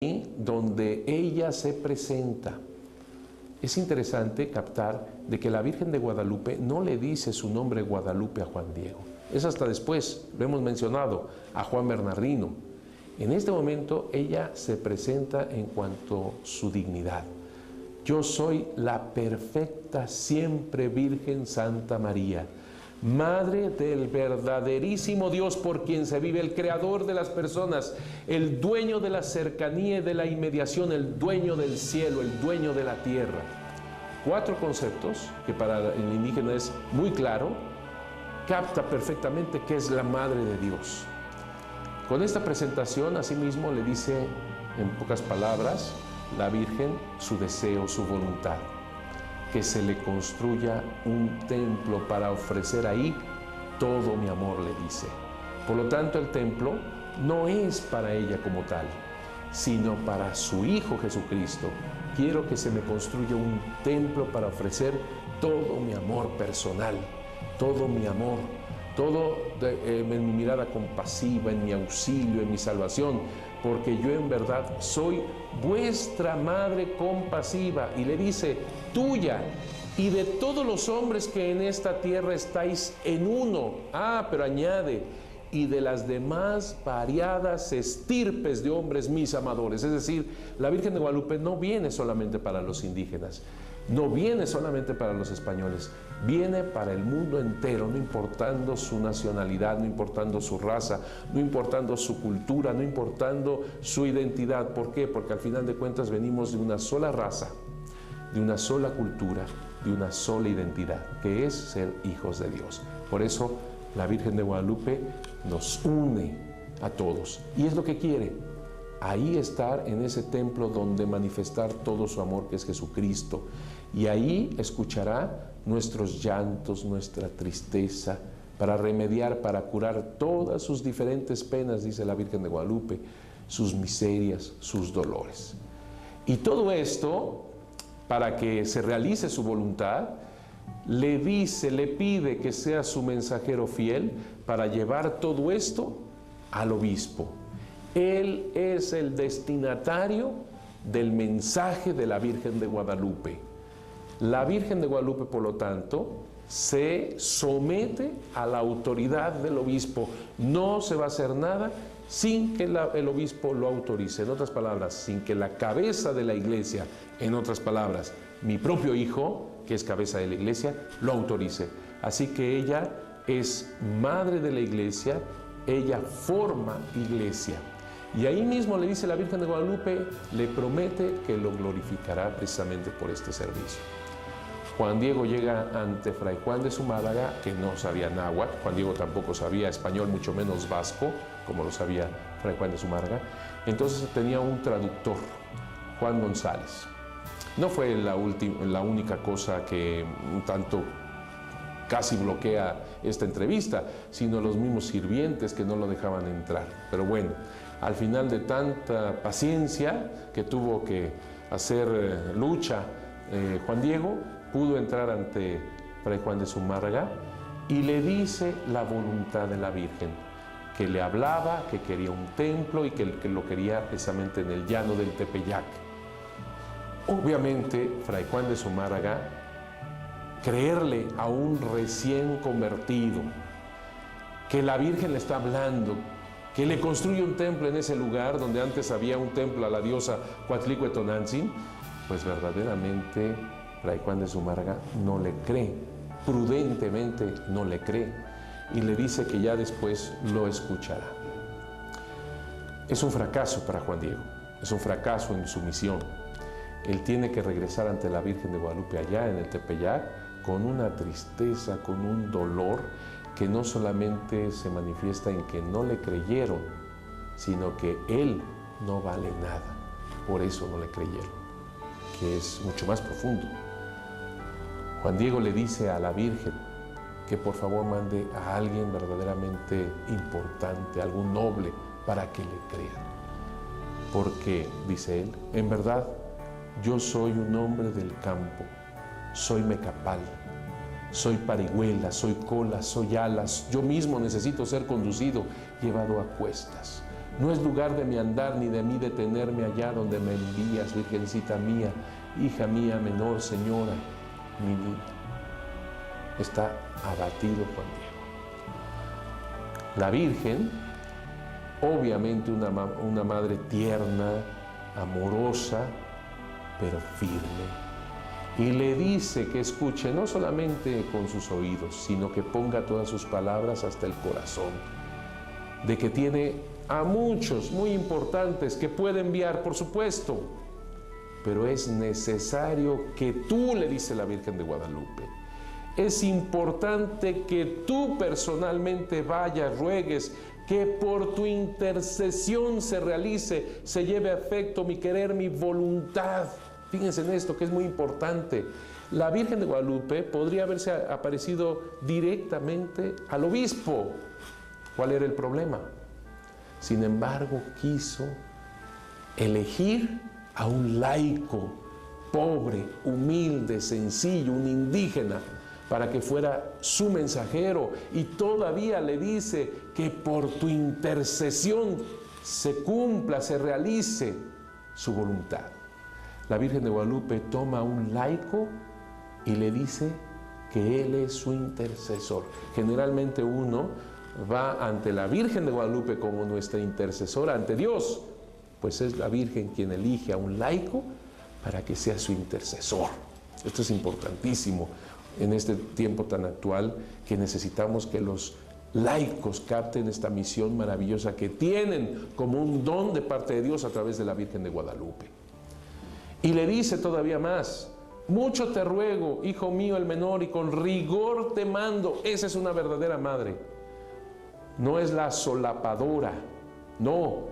donde ella se presenta. Es interesante captar de que la Virgen de Guadalupe no le dice su nombre Guadalupe a Juan Diego. Es hasta después, lo hemos mencionado, a Juan Bernardino. En este momento ella se presenta en cuanto a su dignidad. Yo soy la perfecta siempre Virgen Santa María, Madre del verdaderísimo Dios por quien se vive, el creador de las personas, el dueño de la cercanía y de la inmediación, el dueño del cielo, el dueño de la tierra. 4 conceptos que para el indígena es muy claro, capta perfectamente que es la Madre de Dios. Con esta presentación, asimismo, le dice en pocas palabras la Virgen su deseo, su voluntad, que se le construya un templo para ofrecer ahí todo mi amor, le dice. Por lo tanto, el templo no es para ella como tal, sino para su Hijo Jesucristo. Quiero que se me construya un templo para ofrecer todo mi amor personal, todo mi amor, todo en mi mirada compasiva, en mi auxilio, en mi salvación, porque yo en verdad soy vuestra Madre compasiva. Y le dice, tuya y de todos los hombres que en esta tierra estáis en uno. Pero añade, y de las demás variadas estirpes de hombres mis amadores. Es decir, la Virgen de Guadalupe no viene solamente para los indígenas, no viene solamente para los españoles, viene para el mundo entero, no importando su nacionalidad, no importando su raza, no importando su cultura, no importando su identidad. ¿Por qué? Porque al final de cuentas venimos de una sola raza, de una sola cultura, de una sola identidad, que es ser hijos de Dios. Por eso la Virgen de Guadalupe nos une a todos. Y es lo que quiere, ahí estar en ese templo donde manifestar todo su amor, que es Jesucristo. Y ahí escuchará nuestros llantos, nuestra tristeza, para remediar, para curar todas sus diferentes penas, dice la Virgen de Guadalupe, sus miserias, sus dolores. Y todo esto, para que se realice su voluntad, le dice, le pide que sea su mensajero fiel para llevar todo esto al obispo. Él es el destinatario del mensaje de la Virgen de Guadalupe. La Virgen de Guadalupe, por lo tanto, se somete a la autoridad del obispo. No se va a hacer nada sin que el obispo lo autorice. En otras palabras, sin que la cabeza de la iglesia, en otras palabras, mi propio hijo, que es cabeza de la iglesia, lo autorice. Así que ella es madre de la iglesia, ella forma iglesia. Y ahí mismo le dice la Virgen de Guadalupe, le promete que lo glorificará precisamente por este servicio. Juan Diego llega ante Fray Juan de Zumárraga, que no sabía náhuatl. Juan Diego tampoco sabía español, mucho menos vasco, como lo sabía Fray Juan de Zumárraga. Entonces tenía un traductor, Juan González. No fue la única cosa que un tanto casi bloquea esta entrevista, sino los mismos sirvientes que no lo dejaban entrar. Pero bueno, al final de tanta paciencia que tuvo que hacer lucha Juan Diego, pudo entrar ante Fray Juan de Zumárraga y le dice la voluntad de la Virgen, que le hablaba, que quería un templo y que lo quería precisamente en el llano del Tepeyac. Obviamente, Fray Juan de Zumárraga, creerle a un recién convertido, que la Virgen le está hablando, que le construye un templo en ese lugar donde antes había un templo a la diosa Coatlicotonantzin, pues verdaderamente Fray Juan de Zumárraga no le cree, prudentemente no le cree, y le dice que ya después lo escuchará. Es un fracaso para Juan Diego, es un fracaso en su misión. Él tiene que regresar ante la Virgen de Guadalupe allá en el Tepeyac con una tristeza, con un dolor que no solamente se manifiesta en que no le creyeron, sino que él no vale nada, por eso no le creyeron, que es mucho más profundo. Juan Diego le dice a la Virgen que por favor mande a alguien verdaderamente importante, algún noble, para que le crean. Porque, dice él, en verdad, yo soy un hombre del campo, soy mecapal, soy parihuela, soy cola, soy alas, yo mismo necesito ser conducido, llevado a cuestas. No es lugar de mi andar ni de mí detenerme allá donde me envías, Virgencita mía, hija mía menor, señora, mi niña. Está abatido Juan Diego. La Virgen, obviamente una madre tierna, amorosa, pero firme. Y le dice que escuche no solamente con sus oídos, sino que ponga todas sus palabras hasta el corazón. De que tiene a muchos muy importantes que puede enviar, por supuesto, pero es necesario que tú, le dice la Virgen de Guadalupe, es importante que tú personalmente vayas, ruegues, que por tu intercesión se realice, se lleve a efecto mi querer, mi voluntad. Fíjense en esto, que es muy importante. La Virgen de Guadalupe podría haberse aparecido directamente al obispo. ¿Cuál era el problema? Sin embargo, quiso elegir a un laico, pobre, humilde, sencillo, un indígena, para que fuera su mensajero, y todavía le dice que por tu intercesión se cumpla, se realice su voluntad. La Virgen de Guadalupe toma a un laico y le dice que él es su intercesor. Generalmente uno va ante la Virgen de Guadalupe como nuestra intercesora ante Dios, pues es la Virgen quien elige a un laico para que sea su intercesor. Esto es importantísimo en este tiempo tan actual, que necesitamos que los laicos capten esta misión maravillosa que tienen como un don de parte de Dios a través de la Virgen de Guadalupe. Y le dice todavía más: mucho te ruego, hijo mío el menor, y con rigor te mando. Esa es una verdadera madre. No es la solapadora, no,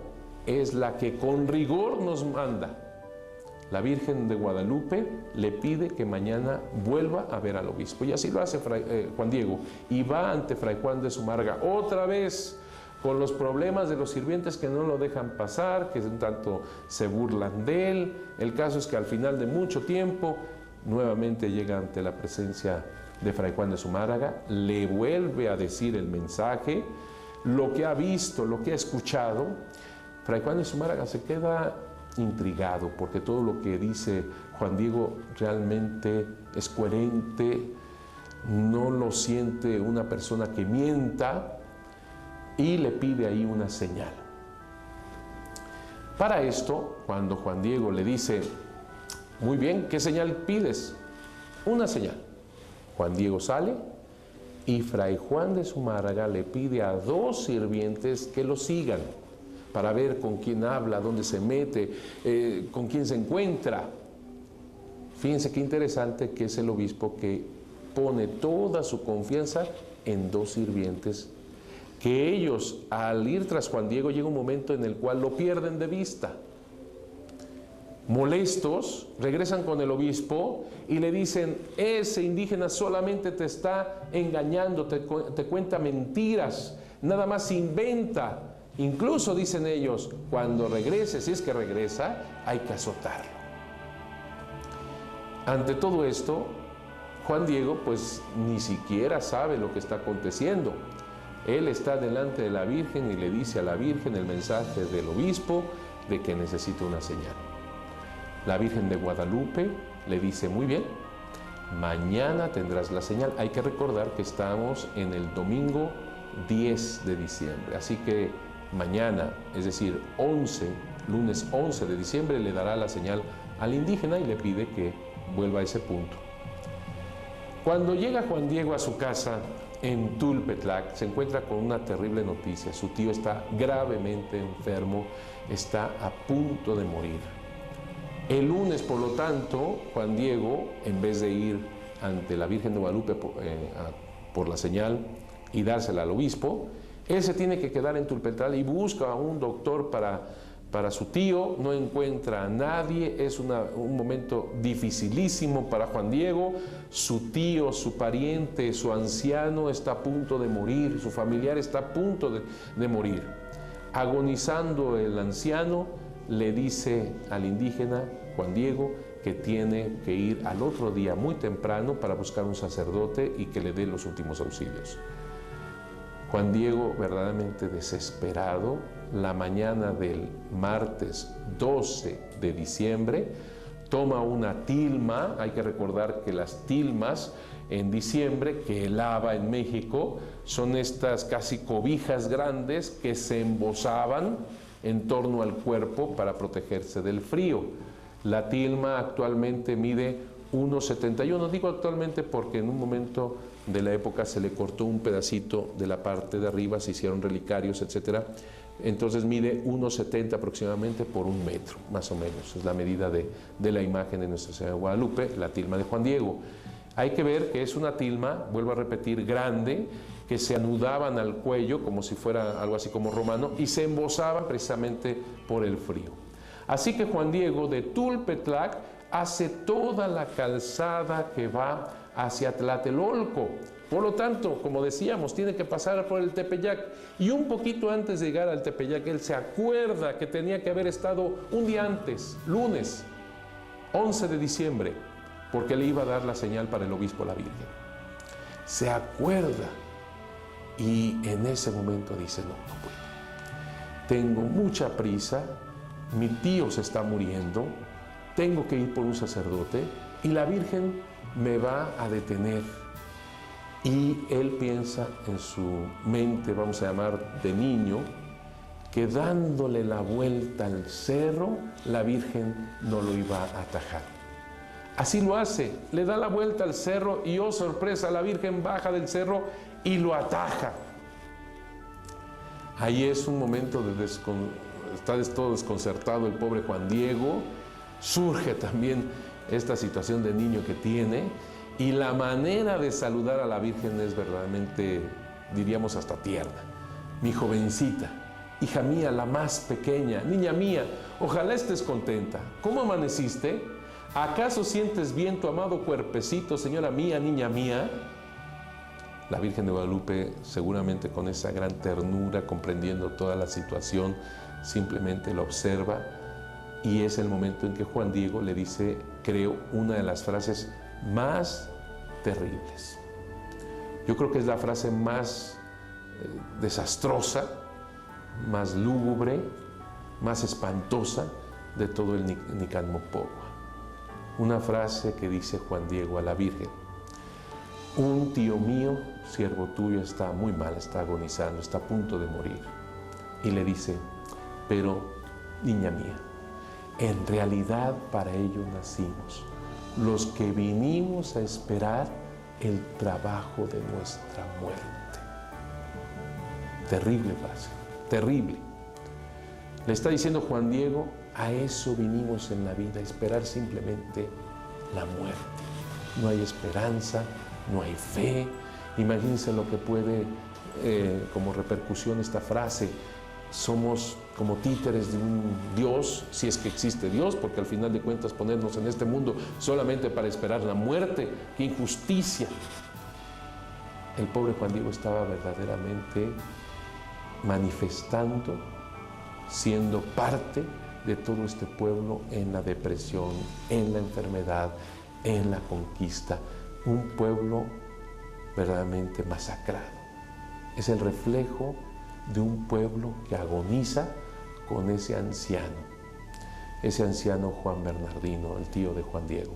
es la que con rigor nos manda. La Virgen de Guadalupe le pide que mañana vuelva a ver al obispo. Y así lo hace Juan Diego. Y va ante Fray Juan de Zumárraga otra vez, con los problemas de los sirvientes que no lo dejan pasar, que un tanto se burlan de él. El caso es que al final de mucho tiempo, nuevamente llega ante la presencia de Fray Juan de Zumárraga, le vuelve a decir el mensaje, lo que ha visto, lo que ha escuchado. Fray Juan de Zumárraga se queda intrigado, porque todo lo que dice Juan Diego realmente es coherente, no lo siente una persona que mienta, y le pide ahí una señal. Para esto, cuando Juan Diego le dice: muy bien, ¿qué señal pides? Una señal. Juan Diego sale y Fray Juan de Zumárraga le pide a 2 sirvientes que lo sigan para ver con quién habla, dónde se mete, con quién se encuentra. Fíjense qué interesante, que es el obispo que pone toda su confianza en 2 sirvientes, que ellos, al ir tras Juan Diego, llega un momento en el cual lo pierden de vista. Molestos, regresan con el obispo y le dicen: ese indígena solamente te está engañando, te cuenta mentiras, nada más inventa. Incluso, dicen ellos, cuando regrese, si es que regresa, hay que azotarlo. Ante todo esto, Juan Diego pues ni siquiera sabe lo que está aconteciendo. Él está delante de la Virgen y le dice a la Virgen el mensaje del obispo de que necesita una señal. La Virgen de Guadalupe le dice: muy bien, mañana tendrás la señal. Hay que recordar que estamos en el domingo 10 de diciembre, así que mañana, es decir, lunes 11 de diciembre, le dará la señal al indígena y le pide que vuelva a ese punto. Cuando llega Juan Diego a su casa en Tulpetlac, se encuentra con una terrible noticia. Su tío está gravemente enfermo, está a punto de morir. El lunes, por lo tanto, Juan Diego, en vez de ir ante la Virgen de Guadalupe por la señal y dársela al obispo, él se tiene que quedar en Tulpetlac y busca a un doctor para su tío. No encuentra a nadie. Es un momento dificilísimo para Juan Diego. Su tío, su pariente, su anciano está a punto de morir, su familiar está a punto de morir. Agonizando el anciano, le dice al indígena Juan Diego que tiene que ir al otro día muy temprano para buscar un sacerdote y que le dé los últimos auxilios. Juan Diego, verdaderamente desesperado, la mañana del martes 12 de diciembre, toma una tilma. Hay que recordar que las tilmas en diciembre, que helaba en México, son estas casi cobijas grandes que se embosaban en torno al cuerpo para protegerse del frío. La tilma actualmente mide 1,71. Digo actualmente porque en un momento de la época se le cortó un pedacito de la parte de arriba, se hicieron relicarios, etcétera. Entonces mide 1,70 aproximadamente por 1 metro, más o menos. Es la medida de la imagen de Nuestra Señora de Guadalupe, la tilma de Juan Diego. Hay que ver que es una tilma, vuelvo a repetir, grande, que se anudaban al cuello como si fuera algo así como romano y se embosaban precisamente por el frío. Así que Juan Diego de Tulpetlac hace toda la calzada que va hacia Tlatelolco. Por lo tanto, como decíamos, tiene que pasar por el Tepeyac. Y un poquito antes de llegar al Tepeyac, él se acuerda que tenía que haber estado un día antes, lunes 11 de diciembre, porque le iba a dar la señal para el obispo la Virgen. Se acuerda y en ese momento dice, no puedo. Tengo mucha prisa, mi tío se está muriendo, tengo que ir por un sacerdote y la Virgen me va a detener. Y él piensa en su mente, vamos a llamar de niño, que dándole la vuelta al cerro, la Virgen no lo iba a atajar. Así lo hace, le da la vuelta al cerro y, oh sorpresa, la Virgen baja del cerro y lo ataja. Ahí es un momento está todo desconcertado el pobre Juan Diego, surge también esta situación de niño que tiene y la manera de saludar a la Virgen es verdaderamente, diríamos, hasta tierna. Mi jovencita, hija mía, la más pequeña, niña mía, ojalá estés contenta. ¿Cómo amaneciste? ¿Acaso sientes bien tu amado cuerpecito, señora mía, niña mía? La Virgen de Guadalupe, seguramente con esa gran ternura, comprendiendo toda la situación, simplemente la observa y es el momento en que Juan Diego le dice, creo, una de las frases más terribles. Yo creo que es la frase más desastrosa, más lúgubre, más espantosa de todo el Nicanmopogua. Una frase que dice Juan Diego a la Virgen: un tío mío, siervo tuyo, está muy mal, está agonizando, está a punto de morir. Y le dice, pero niña mía, en realidad para ello nacimos, los que vinimos a esperar el trabajo de nuestra muerte. Terrible frase, terrible. Le está diciendo Juan Diego, a eso vinimos en la vida, a esperar simplemente la muerte. No hay esperanza, no hay fe. Imagínense lo que puede, como repercusión esta frase, somos como títeres de un Dios, si es que existe Dios, porque al final de cuentas ponernos en este mundo solamente para esperar la muerte, qué injusticia. El pobre Juan Diego estaba verdaderamente manifestando, siendo parte de todo este pueblo en la depresión, en la enfermedad, en la conquista, un pueblo verdaderamente masacrado. Es el reflejo de un pueblo que agoniza con ese anciano Juan Bernardino, el tío de Juan Diego.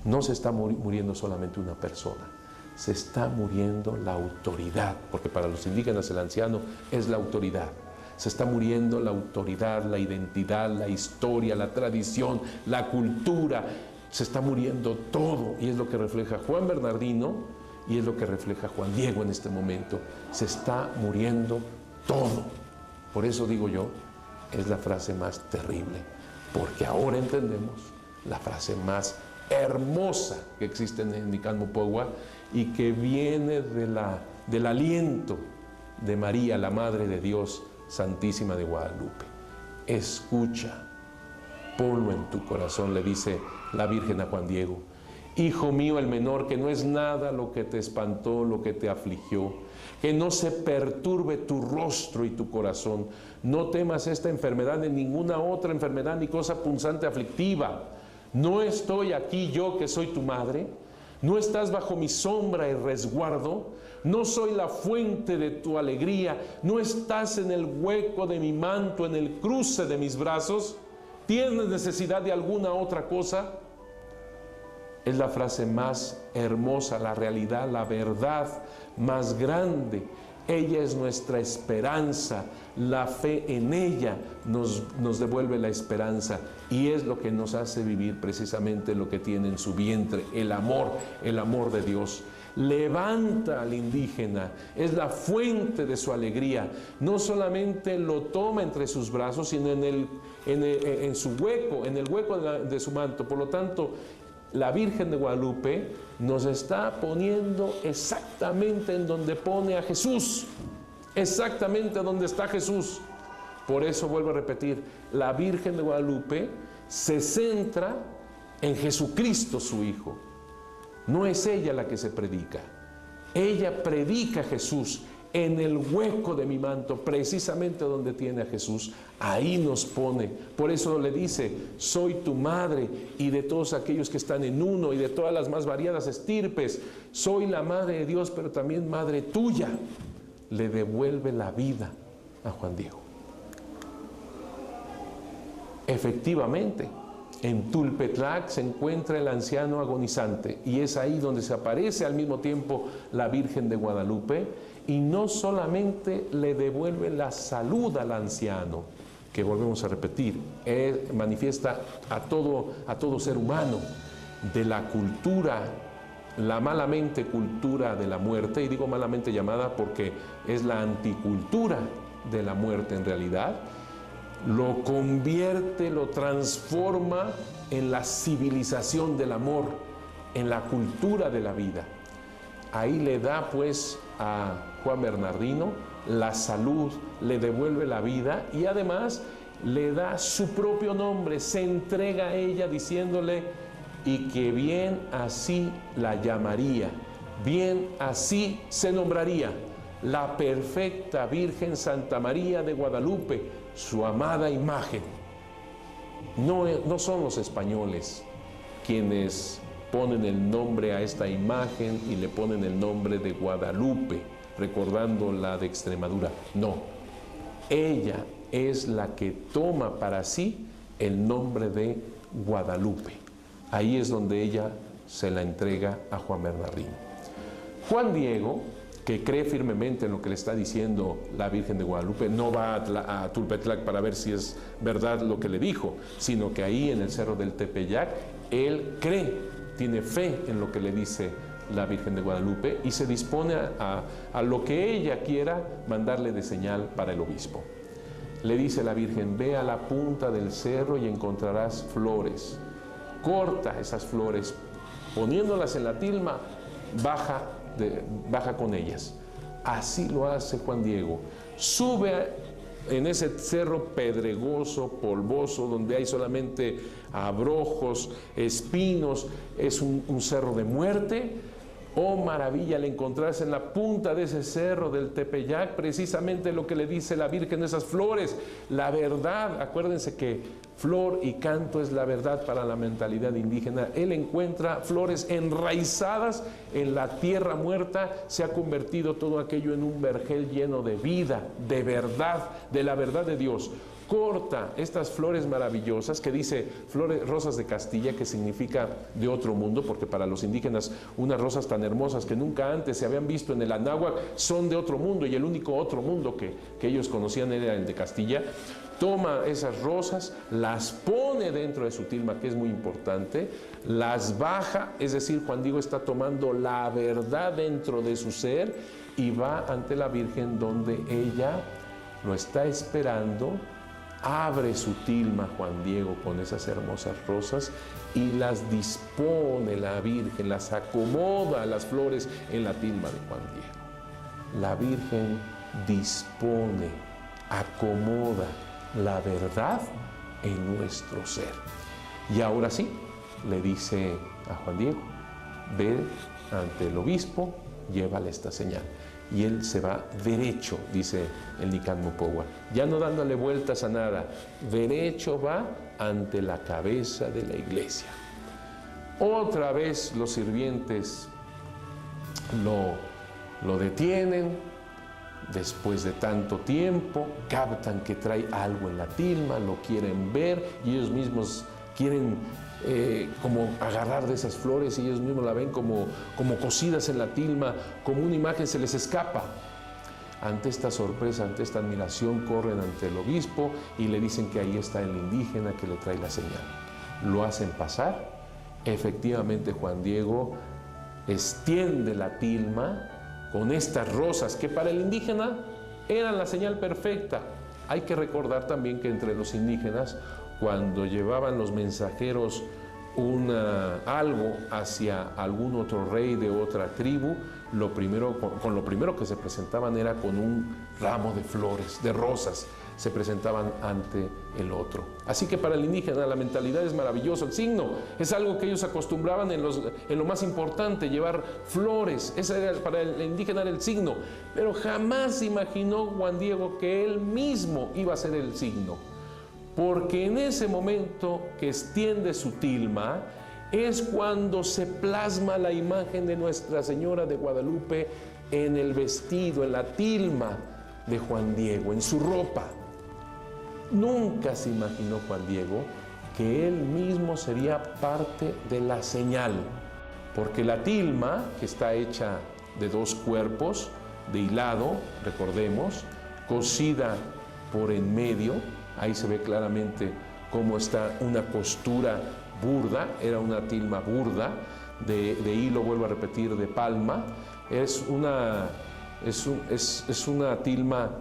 No se está muriendo solamente una persona, se está muriendo la autoridad, porque para los indígenas el anciano es la autoridad. Se está muriendo la autoridad, la identidad, la historia, la tradición, la cultura. Se está muriendo todo y es lo que refleja Juan Bernardino y es lo que refleja Juan Diego en este momento. Se está muriendo todo. Por eso digo yo, es la frase más terrible, porque ahora entendemos la frase más hermosa que existe en el Nicanmopogua y que viene del aliento de María, la Madre de Dios Santísima de Guadalupe. Escucha, ponlo en tu corazón, le dice la Virgen a Juan Diego. Hijo mío el menor, que no es nada lo que te espantó, lo que te afligió, que no se perturbe tu rostro y tu corazón. No temas esta enfermedad ni ninguna otra enfermedad ni cosa punzante aflictiva. ¿No estoy aquí yo que soy tu madre? ¿No estás bajo mi sombra y resguardo? ¿No soy la fuente de tu alegría? ¿No estás en el hueco de mi manto, en el cruce de mis brazos? ¿Tienes necesidad de alguna otra cosa? Es la frase más hermosa, la realidad, la verdad más grande. Ella es nuestra esperanza. La fe en ella nos devuelve la esperanza y es lo que nos hace vivir precisamente lo que tiene en su vientre, el amor de Dios. Levanta al indígena, es la fuente de su alegría. No solamente lo toma entre sus brazos, sino en su hueco, en el hueco de su manto. Por lo tanto, la Virgen de Guadalupe nos está poniendo exactamente en donde pone a Jesús, exactamente donde está Jesús. Por eso vuelvo a repetir, la Virgen de Guadalupe se centra en Jesucristo, su Hijo. No es ella la que se predica, ella predica a Jesús. En el hueco de mi manto, precisamente donde tiene a Jesús, ahí nos pone. Por eso le dice, soy tu madre y de todos aquellos que están en uno y de todas las más variadas estirpes. Soy la madre de Dios, pero también madre tuya. Le devuelve la vida a Juan Diego. Efectivamente, en Tulpetlac se encuentra el anciano agonizante y es ahí donde se aparece al mismo tiempo la Virgen de Guadalupe y no solamente le devuelve la salud al anciano, que volvemos a repetir, manifiesta a todo ser humano de la cultura, la malamente cultura de la muerte, y digo malamente llamada porque es la anticultura de la muerte en realidad. Lo convierte, lo transforma en la civilización del amor, en la cultura de la vida. Ahí le da pues a Juan Bernardino la salud, le devuelve la vida y además le da su propio nombre, se entrega a ella diciéndole y que bien así la llamaría, bien así se nombraría, la perfecta Virgen Santa María de Guadalupe, su amada imagen. No son los españoles quienes ponen el nombre a esta imagen y le ponen el nombre de Guadalupe, recordando la de Extremadura. No, ella es la que toma para sí el nombre de Guadalupe. Ahí es donde ella se la entrega a Juan Bernardino. Juan Diego, que cree firmemente en lo que le está diciendo la Virgen de Guadalupe, no va a Tulpetlac para ver si es verdad lo que le dijo, sino que ahí en el cerro del Tepeyac, él cree, tiene fe en lo que le dice la Virgen de Guadalupe y se dispone a lo que ella quiera mandarle de señal para el obispo. Le dice la Virgen, ve a la punta del cerro y encontrarás flores, corta esas flores, poniéndolas en la tilma, baja con ellas. Así lo hace Juan Diego. Sube en ese cerro pedregoso, polvoso, donde hay solamente abrojos, espinos, es un cerro de muerte. Oh maravilla al encontrarse en la punta de ese cerro del Tepeyac precisamente lo que le dice la Virgen, esas flores, la verdad. Acuérdense que flor y canto es la verdad para la mentalidad indígena. Él encuentra flores enraizadas en la tierra muerta, se ha convertido todo aquello en un vergel lleno de vida, de verdad, de la verdad de Dios. Corta estas flores maravillosas que dice flores, rosas de Castilla, que significa de otro mundo, porque para los indígenas unas rosas tan hermosas que nunca antes se habían visto en el Anáhuac son de otro mundo y el único otro mundo que ellos conocían era el de Castilla. Toma esas rosas, las pone dentro de su tilma, que es muy importante, las baja, es decir, Juan Diego está tomando la verdad dentro de su ser y va ante la Virgen donde ella lo está esperando. Abre su tilma Juan Diego con esas hermosas rosas y las dispone la Virgen, las acomoda las flores en la tilma de Juan Diego. La Virgen dispone, acomoda la verdad en nuestro ser. Y ahora sí, le dice a Juan Diego, ve ante el obispo, llévale esta señal. Y él se va derecho, dice el Nican Mopowa, ya no dándole vueltas a nada, derecho va ante la cabeza de la iglesia. Otra vez los sirvientes lo detienen. Después de tanto tiempo, captan que trae algo en la tilma, lo quieren ver y ellos mismos quieren como agarrar de esas flores y ellos mismos la ven como cosidas en la tilma, como una imagen, se les escapa. Ante esta sorpresa, ante esta admiración, corren ante el obispo y le dicen que ahí está el indígena que le trae la señal. Lo hacen pasar. Efectivamente, Juan Diego extiende la tilma con estas rosas que para el indígena eran la señal perfecta. Hay que recordar también que entre los indígenas, cuando llevaban los mensajeros algo hacia algún otro rey de otra tribu, con lo primero que se presentaban era con un ramo de flores, de rosas, se presentaban ante el otro. Así que para el indígena la mentalidad es maravillosa, el signo es algo que ellos acostumbraban en lo más importante, llevar flores, para el indígena era el signo, pero jamás imaginó Juan Diego que él mismo iba a ser el signo, porque en ese momento que extiende su tilma es cuando se plasma la imagen de Nuestra Señora de Guadalupe en el vestido, en la tilma de Juan Diego, en su ropa. Nunca se imaginó Juan Diego que él mismo sería parte de la señal, porque la tilma, que está hecha de 2 cuerpos de hilado, recordemos, cosida por en medio, ahí se ve claramente cómo está una costura burda, era una tilma burda, de hilo, vuelvo a repetir, de palma. Es una tilma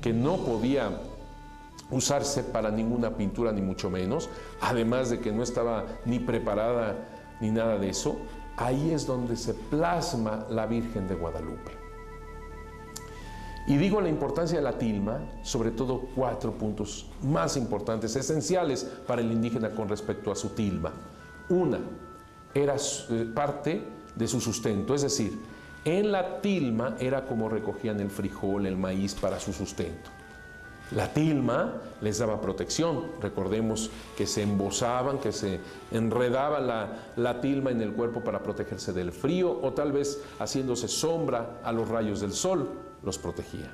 que no podía usarse para ninguna pintura, ni mucho menos, además de que no estaba ni preparada ni nada de eso. Ahí es donde se plasma la Virgen de Guadalupe. Y digo la importancia de la tilma, sobre todo 4 puntos más importantes, esenciales para el indígena con respecto a su tilma. Una, era parte de su sustento, es decir, en la tilma era como recogían el frijol, el maíz para su sustento. La tilma les daba protección. Recordemos que se embosaban, que se enredaba la tilma en el cuerpo para protegerse del frío, o tal vez haciéndose sombra a los rayos del sol, los protegía.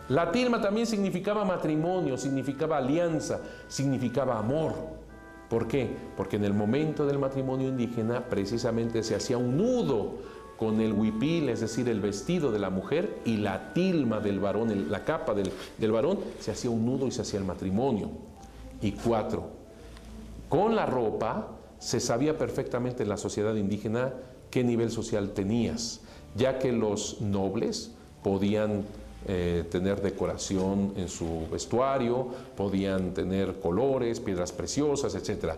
La tilma también significaba matrimonio, significaba alianza, significaba amor. ¿Por qué? Porque en el momento del matrimonio indígena precisamente se hacía un nudo con el huipil, es decir, el vestido de la mujer, y la tilma del varón, la capa del varón, se hacía un nudo y se hacía el matrimonio. Y 4, con la ropa se sabía perfectamente en la sociedad indígena qué nivel social tenías, ya que los nobles podían tener decoración en su vestuario, podían tener colores, piedras preciosas, etc.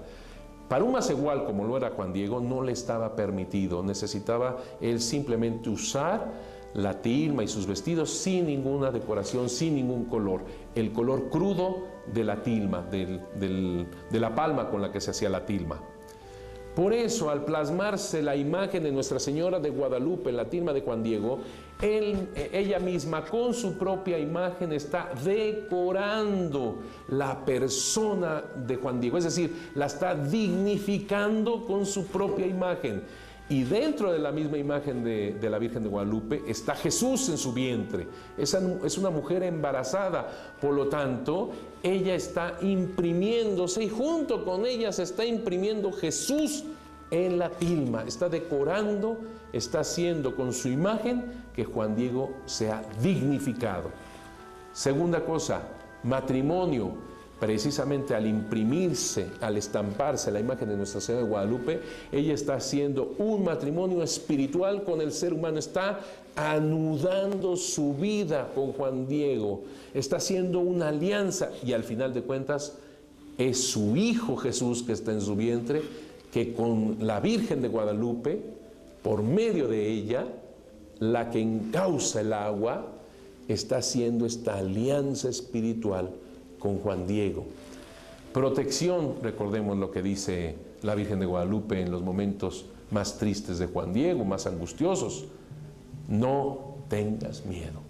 Para un macehual, como lo era Juan Diego, no le estaba permitido. Necesitaba él simplemente usar la tilma y sus vestidos sin ninguna decoración, sin ningún color. El color crudo de la tilma, de la palma con la que se hacía la tilma. Por eso, al plasmarse la imagen de Nuestra Señora de Guadalupe en la tilma de Juan Diego, ella misma con su propia imagen está decorando la persona de Juan Diego, es decir, la está dignificando con su propia imagen. Y dentro de la misma imagen de la Virgen de Guadalupe está Jesús en su vientre. Es una mujer embarazada, por lo tanto, ella está imprimiéndose y junto con ella se está imprimiendo Jesús en la tilma. Está decorando, está haciendo con su imagen que Juan Diego sea dignificado. Segunda cosa, matrimonio. Precisamente al imprimirse, al estamparse la imagen de Nuestra Señora de Guadalupe, ella está haciendo un matrimonio espiritual con el ser humano, está anudando su vida con Juan Diego, está haciendo una alianza y al final de cuentas es su hijo Jesús que está en su vientre, que con la Virgen de Guadalupe, por medio de ella, la que encausa el agua, está haciendo esta alianza espiritual con Juan Diego. Protección, recordemos lo que dice la Virgen de Guadalupe en los momentos más tristes de Juan Diego, más angustiosos. No tengas miedo,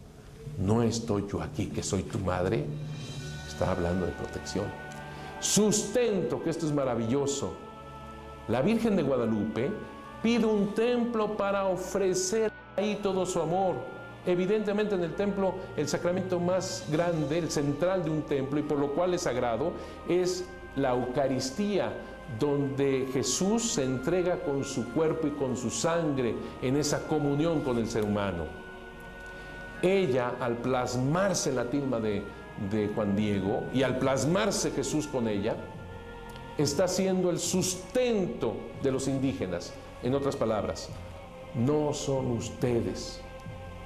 no estoy yo aquí que soy tu madre. Está hablando de protección. Sustento, que esto es maravilloso. La Virgen de Guadalupe pide un templo para ofrecer ahí todo su amor. Evidentemente en el templo, el sacramento más grande, el central de un templo, y por lo cual es sagrado, es la Eucaristía, donde Jesús se entrega con su cuerpo y con su sangre en esa comunión con el ser humano. Ella, al plasmarse en la tilma de Juan Diego y al plasmarse Jesús con ella, está siendo el sustento de los indígenas. En otras palabras, no son ustedes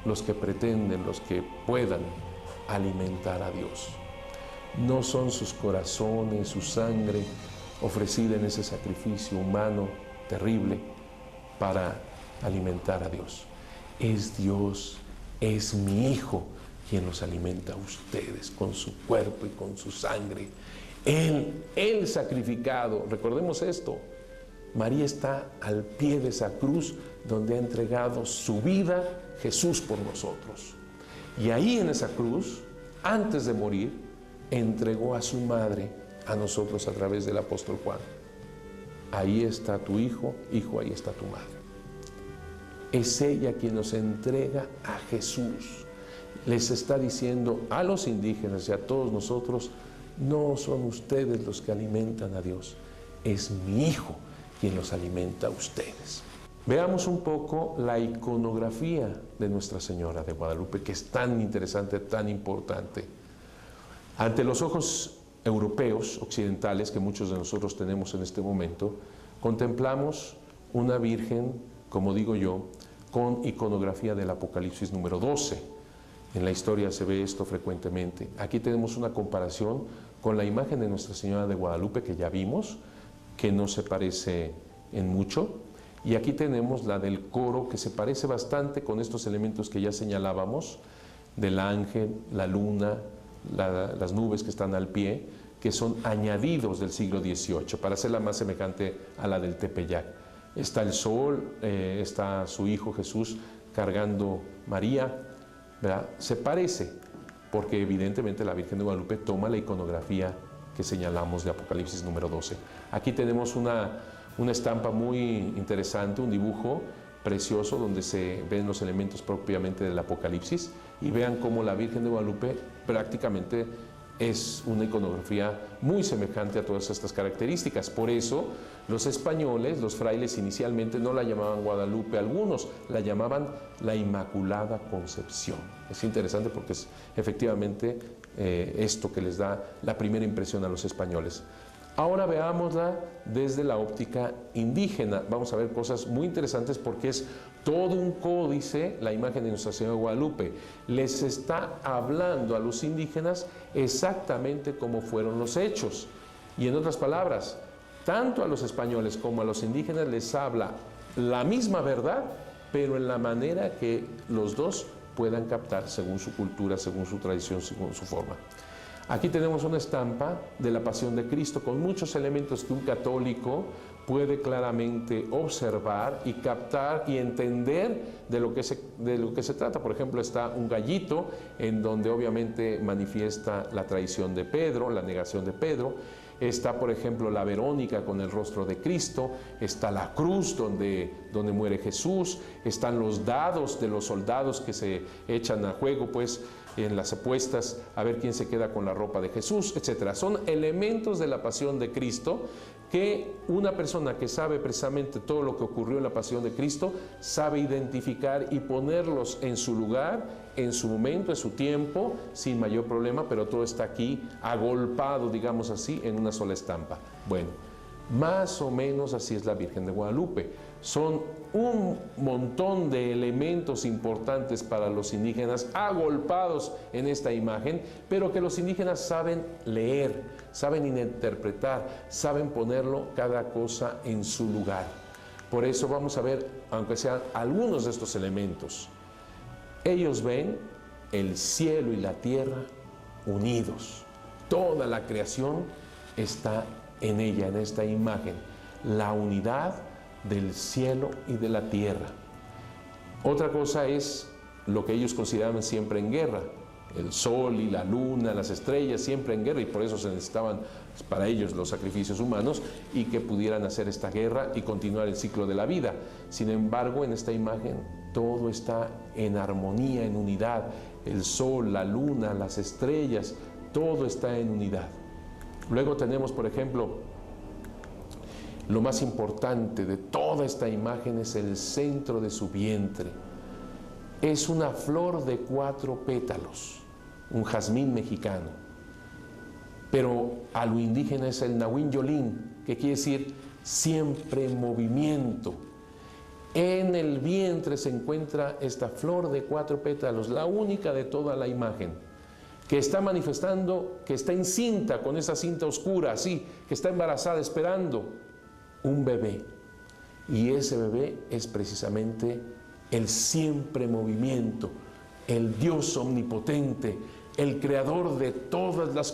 los que pretenden, los que puedan alimentar a Dios. No son sus corazones, su sangre ofrecida en ese sacrificio humano terrible para alimentar a Dios. Es Dios, es mi Hijo quien los alimenta a ustedes con su cuerpo y con su sangre. Él sacrificado, recordemos esto, María está al pie de esa cruz donde ha entregado su vida Jesús por nosotros. Y ahí en esa cruz, antes de morir, entregó a su madre a nosotros a través del apóstol Juan. Ahí está tu hijo, hijo, ahí está tu madre. Es ella quien nos entrega a Jesús. Les está diciendo a los indígenas y a todos nosotros, no son ustedes los que alimentan a Dios, es mi Hijo quien los alimenta a ustedes. Veamos un poco la iconografía de Nuestra Señora de Guadalupe, que es tan interesante, tan importante. Ante los ojos europeos, occidentales, que muchos de nosotros tenemos en este momento, contemplamos una Virgen, como digo yo, con iconografía del Apocalipsis número 12. En la historia se ve esto frecuentemente. Aquí tenemos una comparación con la imagen de Nuestra Señora de Guadalupe que ya vimos, que no se parece en mucho. Y aquí tenemos la del coro, que se parece bastante con estos elementos que ya señalábamos, del ángel, la luna, las nubes que están al pie, que son añadidos del siglo XVIII, para hacerla más semejante a la del Tepeyac. Está el sol, está su Hijo Jesús cargando María, ¿verdad? Se parece, porque evidentemente la Virgen de Guadalupe toma la iconografía que señalamos de Apocalipsis número 12. Aquí tenemos una estampa muy interesante, un dibujo precioso donde se ven los elementos propiamente del Apocalipsis, y vean cómo la Virgen de Guadalupe prácticamente es una iconografía muy semejante a todas estas características. Por eso los españoles, los frailes, inicialmente no la llamaban Guadalupe, algunos la llamaban la Inmaculada Concepción. Es interesante porque es efectivamente esto que les da la primera impresión a los españoles. Ahora veámosla desde la óptica indígena. Vamos a ver cosas muy interesantes porque es todo un códice, la imagen de Nuestra Señora de Guadalupe. Les está hablando a los indígenas exactamente cómo fueron los hechos. Y en otras palabras, tanto a los españoles como a los indígenas les habla la misma verdad, pero en la manera que los dos puedan captar según su cultura, según su tradición, según su forma. Aquí tenemos una estampa de la Pasión de Cristo con muchos elementos que un católico puede claramente observar y captar y entender de lo que se trata. Por ejemplo, está un gallito en donde obviamente manifiesta la traición de Pedro, la negación de Pedro. Está, por ejemplo, la Verónica con el rostro de Cristo, está la cruz donde muere Jesús, están los dados de los soldados que se echan a juego, pues, en las apuestas a ver quién se queda con la ropa de Jesús, etc. Son elementos de la pasión de Cristo que una persona que sabe precisamente todo lo que ocurrió en la pasión de Cristo sabe identificar y ponerlos en su lugar, en su momento, en su tiempo, sin mayor problema, pero todo está aquí agolpado, digamos así, en una sola estampa. Bueno, más o menos así es la Virgen de Guadalupe. Son un montón de elementos importantes para los indígenas agolpados en esta imagen, pero que los indígenas saben leer, saben interpretar, saben ponerlo cada cosa en su lugar. Por eso vamos a ver, aunque sean algunos de estos elementos. Ellos ven el cielo y la tierra unidos. Toda la creación está en ella, en esta imagen. La unidad del cielo y de la tierra. Otra cosa es lo que ellos consideraban siempre en guerra, el sol y la luna, las estrellas, siempre en guerra, y por eso se necesitaban para ellos los sacrificios humanos, y que pudieran hacer esta guerra y continuar el ciclo de la vida. Sin embargo, en esta imagen todo está en armonía, en unidad. El sol, la luna, las estrellas, todo está en unidad. Luego tenemos, por ejemplo, lo más importante de toda esta imagen es el centro de su vientre. Es una flor de 4 pétalos, un jazmín mexicano. Pero a lo indígena es el Nahuín-Yolín, que quiere decir siempre en movimiento. En el vientre se encuentra esta flor de 4 pétalos, la única de toda la imagen, que está manifestando que está encinta con esa cinta oscura, así, que está embarazada esperando un bebé. Y ese bebé es precisamente el siempre movimiento, el Dios omnipotente, el creador de todas las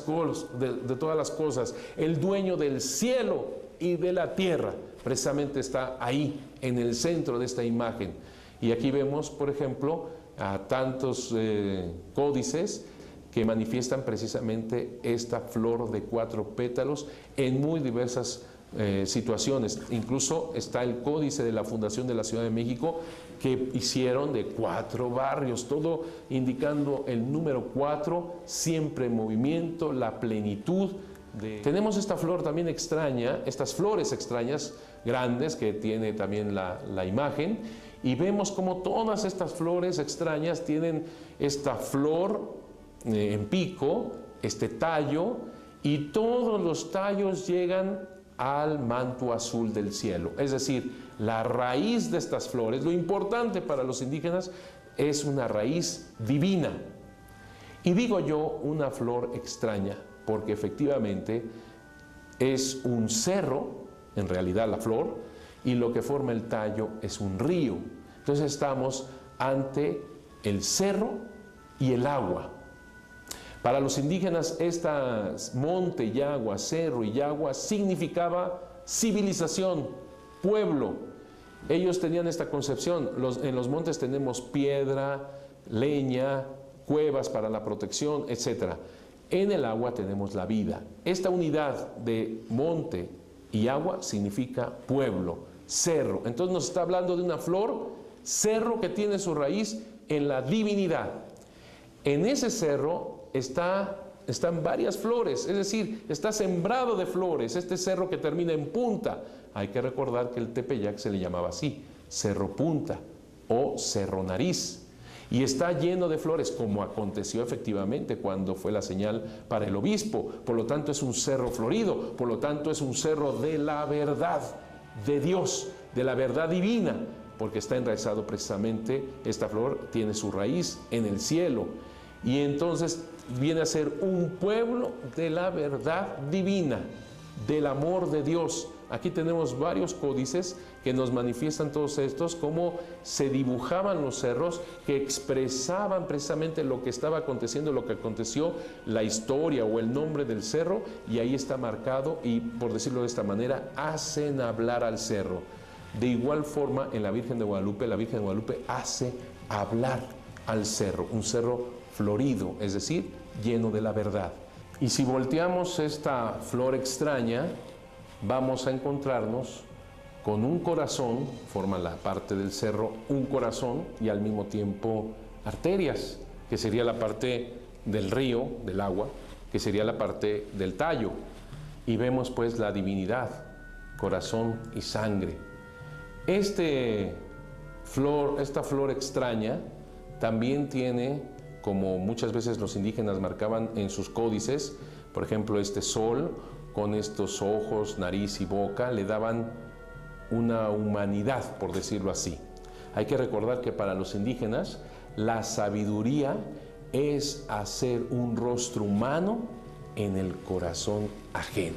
cosas, el dueño del cielo y de la tierra. Precisamente está ahí, en el centro de esta imagen. Y aquí vemos, por ejemplo, a tantos códices que manifiestan precisamente esta flor de 4 pétalos en muy diversas situaciones. Incluso está el códice de la Fundación de la Ciudad de México, que hicieron de 4 barrios, todo indicando el número 4, siempre en movimiento, la plenitud. Tenemos esta flor también extraña, estas flores extrañas grandes que tiene también la imagen, y vemos como todas estas flores extrañas tienen esta flor en pico, este tallo, y todos los tallos llegan al manto azul del cielo. Es decir, la raíz de estas flores, lo importante para los indígenas, es una raíz divina. Y digo yo una flor extraña, porque efectivamente es un cerro, en realidad la flor, y lo que forma el tallo es un río. Entonces estamos ante el cerro y el agua. Para los indígenas, monte y agua, cerro y agua, significaba civilización, pueblo. Ellos tenían esta concepción. En los montes tenemos piedra, leña, cuevas para la protección, etc. En el agua tenemos la vida. Esta unidad de monte y agua significa pueblo, cerro. Entonces nos está hablando de una flor, cerro, que tiene su raíz en la divinidad. En ese cerro están varias flores, es decir, está sembrado de flores, este cerro que termina en punta. Hay que recordar que el Tepeyac se le llamaba así, Cerro Punta o Cerro Nariz. Y está lleno de flores, como aconteció efectivamente cuando fue la señal para el obispo. Por lo tanto es un cerro florido, por lo tanto es un cerro de la verdad, de Dios, de la verdad divina, porque está enraizado precisamente, esta flor tiene su raíz en el cielo. Y entonces viene a ser un pueblo de la verdad divina, del amor de Dios. Aquí tenemos varios códices que nos manifiestan todos estos, cómo se dibujaban los cerros, que expresaban precisamente lo que estaba aconteciendo, lo que aconteció, la historia o el nombre del cerro, y ahí está marcado, y por decirlo de esta manera, hacen hablar al cerro. De igual forma, en la Virgen de Guadalupe hace hablar al cerro, un cerro florido, es decir, lleno de la verdad. Y si volteamos esta flor extraña, vamos a encontrarnos con un corazón, forma la parte del cerro, un corazón y al mismo tiempo arterias, que sería la parte del río, del agua, que sería la parte del tallo. Y vemos pues la divinidad, corazón y sangre. Esta flor extraña también tiene, como muchas veces los indígenas marcaban en sus códices, por ejemplo este sol con estos ojos, nariz y boca, le daban una humanidad, por decirlo así. Hay que recordar que para los indígenas la sabiduría es hacer un rostro humano en el corazón ajeno.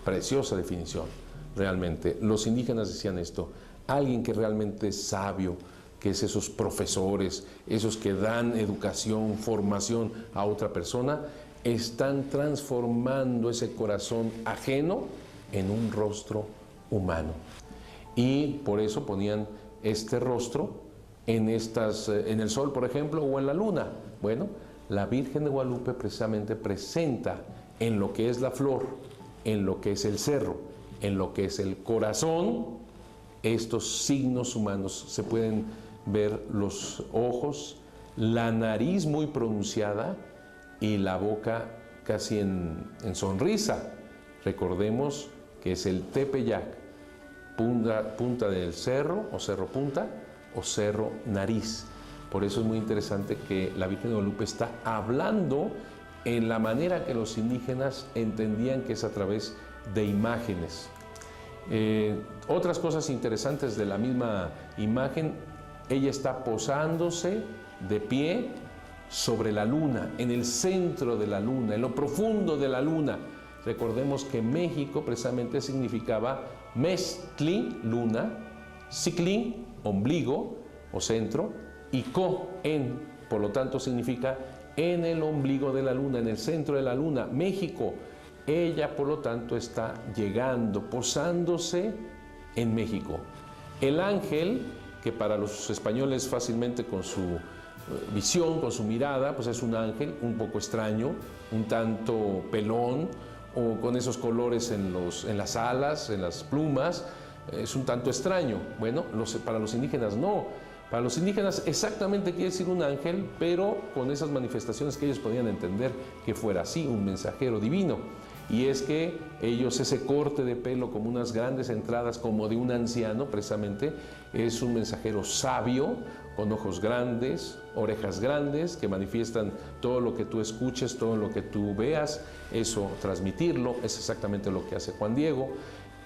Preciosa definición, realmente. Los indígenas decían esto: alguien que realmente es sabio, que es esos profesores, esos que dan educación, formación a otra persona, están transformando ese corazón ajeno en un rostro humano. Y por eso ponían este rostro en el sol, por ejemplo, o en la luna. Bueno, la Virgen de Guadalupe precisamente presenta en lo que es la flor, en lo que es el cerro, en lo que es el corazón, estos signos humanos. Se pueden ver los ojos, la nariz muy pronunciada y la boca casi en sonrisa. Recordemos que es el Tepeyac, punta del cerro o cerro punta o cerro nariz. Por eso es muy interesante que la Virgen de Guadalupe está hablando en la manera que los indígenas entendían, que es a través de imágenes. Otras cosas interesantes de la misma imagen: ella está posándose de pie sobre la luna, en el centro de la luna, en lo profundo de la luna. Recordemos que México precisamente significaba Meztli, luna, Sicli, ombligo o centro, y Co, en, por lo tanto significa en el ombligo de la luna, en el centro de la luna, México. Ella, por lo tanto, está llegando, posándose en México. El ángel, que para los españoles fácilmente con su visión, con su mirada, pues es un ángel un poco extraño, un tanto pelón, o con esos colores en las alas, en las plumas, es un tanto extraño. Bueno, para los indígenas no. Para los indígenas exactamente quiere decir un ángel, pero con esas manifestaciones que ellos podían entender que fuera así, un mensajero divino. Y es que ellos, ese corte de pelo como unas grandes entradas como de un anciano, precisamente, es un mensajero sabio, con ojos grandes, orejas grandes, que manifiestan todo lo que tú escuches, todo lo que tú veas, eso transmitirlo, es exactamente lo que hace Juan Diego.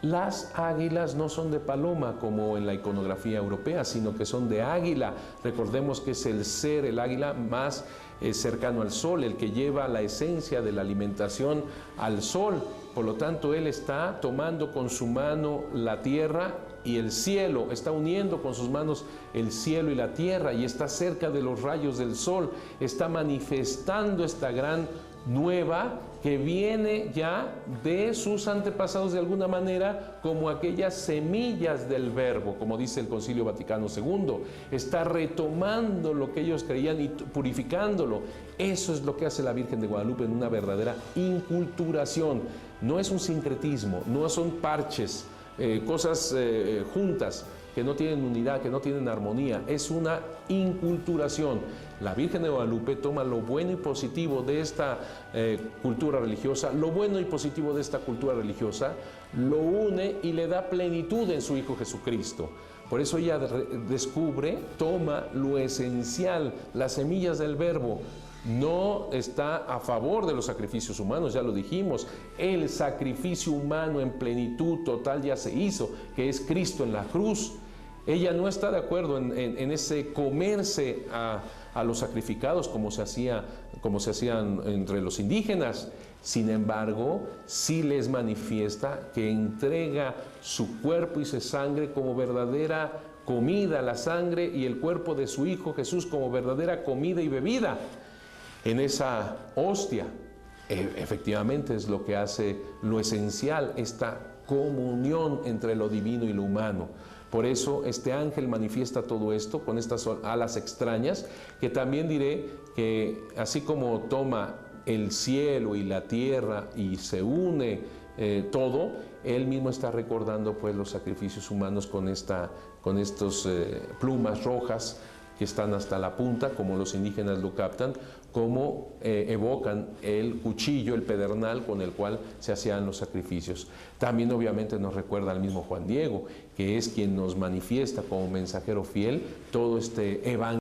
Las águilas no son de paloma como en la iconografía europea, sino que son de águila. Recordemos que es el ser, el águila más cercano al sol, el que lleva la esencia de la alimentación al sol. Por lo tanto, él está tomando con su mano la tierra y el cielo, está uniendo con sus manos el cielo y la tierra, y está cerca de los rayos del sol, está manifestando esta gran nueva que viene ya de sus antepasados de alguna manera, como aquellas semillas del verbo, como dice el Concilio Vaticano II. Está retomando lo que ellos creían y purificándolo. Eso es lo que hace la Virgen de Guadalupe en una verdadera inculturación. No es un sincretismo, no son parches, cosas juntas que no tienen unidad, que no tienen armonía. Es una inculturación. La Virgen de Guadalupe toma lo bueno y positivo de esta cultura religiosa, lo bueno y positivo de esta cultura religiosa, lo une y le da plenitud en su Hijo Jesucristo. Por eso ella descubre, toma lo esencial, las semillas del verbo. No está a favor de los sacrificios humanos, ya lo dijimos. El sacrificio humano en plenitud total ya se hizo, que es Cristo en la cruz. Ella no está de acuerdo en ese comerse a los sacrificados como se hacían entre los indígenas. Sin embargo, sí les manifiesta que entrega su cuerpo y su sangre como verdadera comida, la sangre y el cuerpo de su Hijo Jesús como verdadera comida y bebida. En esa hostia, efectivamente es lo que hace lo esencial, esta comunión entre lo divino y lo humano. Por eso este ángel manifiesta todo esto con estas alas extrañas, que también diré que así como toma el cielo y la tierra y se une todo, él mismo está recordando pues los sacrificios humanos con estos plumas rojas que están hasta la punta, como los indígenas lo captan, como evocan el cuchillo, el pedernal con el cual se hacían los sacrificios. También obviamente nos recuerda al mismo Juan Diego, que es quien nos manifiesta como mensajero fiel todo este evangelio